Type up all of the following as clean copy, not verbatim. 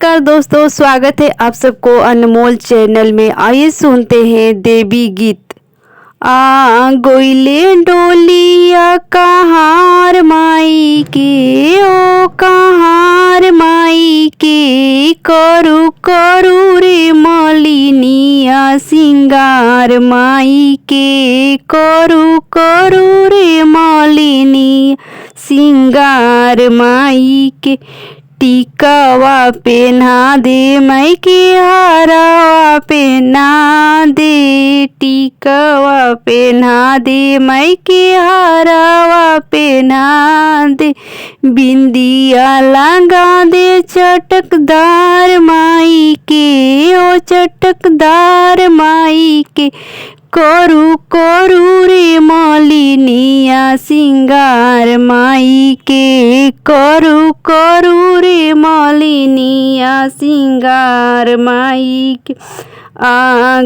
नमस्कार दोस्तों, स्वागत है आप सबको अनमोल चैनल में। आइए सुनते हैं देवी गीत। गोइले डोलिया कहार माई के, ओ कहार माई के, करू करू रे मलिनिया सिंगार माई के, करू करू रे मलिनी सिंगार माई के। टिकावा पेन्हा दे माई के, हारावा पेन्हा दे, टिकावा पेन्हा दे माई के, हारावा पेन्हा दे, बिंदिया लगा दे चटकदार माई के, ओ चटकदार माई के, करू करू रे मलिनिया सिंगार माई के, करू करू रे मलिनिया सिंगार माई के।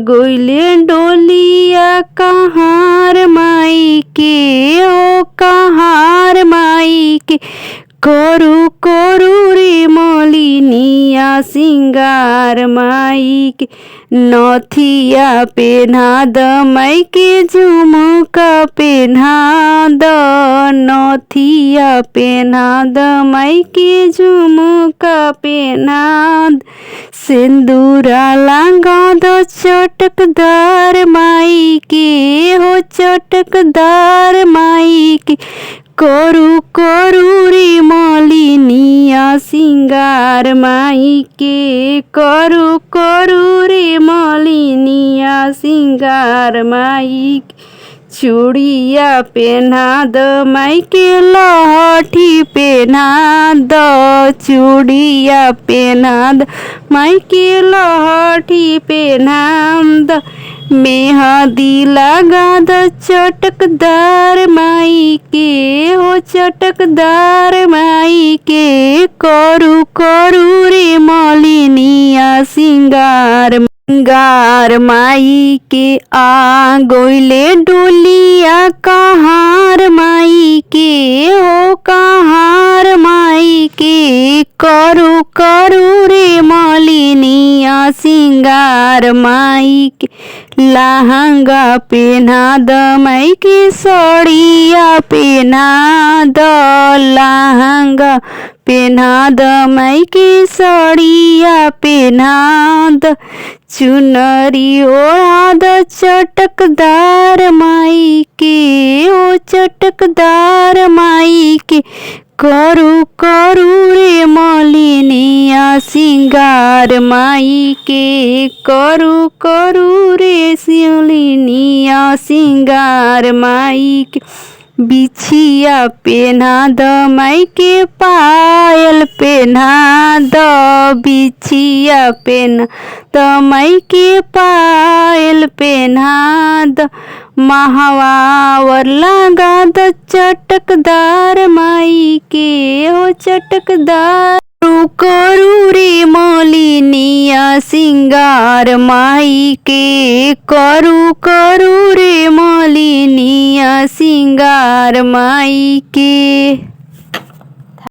गोइले डोलिया कहार माई के, ओ कहार माई के, करू करू रे मलिनिया सिंगार माई के। नथिया पेन्हा द माई के, झुमका पेन्हा द, नथिया पेन्हा द माई के, झुमका पेन्हा द, सिंदूरा लगा द चटकदार माई के, हो चटकदार माई के, करू करू रे मलिनिया सिंगार माई के, करू करू रे मलिनिया सिंगार माई के। चूड़िया पेन्हा द माई के, लहठी पेन्हा द, चूड़िया पेन्हा द माई के, लहठी पेन्हा द, मेहंदी लगा द चटकदार माई के, हो चटकदार माई के, करू करू रे मलिनिया सिंगार सिंगार माई के। गोइले डोलिया कहार माई के, हो कहार माई के, करू करू रे मलिनिया सिंगार माई के। लहंगा पेन्हा द माई के, साड़िया पेन्हा द, लहंगा पेन्हा द माई के, साड़िया पेन्हा द, चुनरी ओढ़ा द चटकदार माई के, ओ चटकदार माई के, करू करू रे मलिनिया सिंगार माई के, करू करू रे मलिनिया सिंगार माई के। बिछिया पेन्हा द माई के, पायल पेन्हा द, बिछिया पेन्हा द माई के, पायल पेन्हा द, महावावर लगा द चटकदार माई के, हो चटकदार, करू रे मलिनिया सिंगार माई के, करू करू रे मलिनिया सिंगार माई के।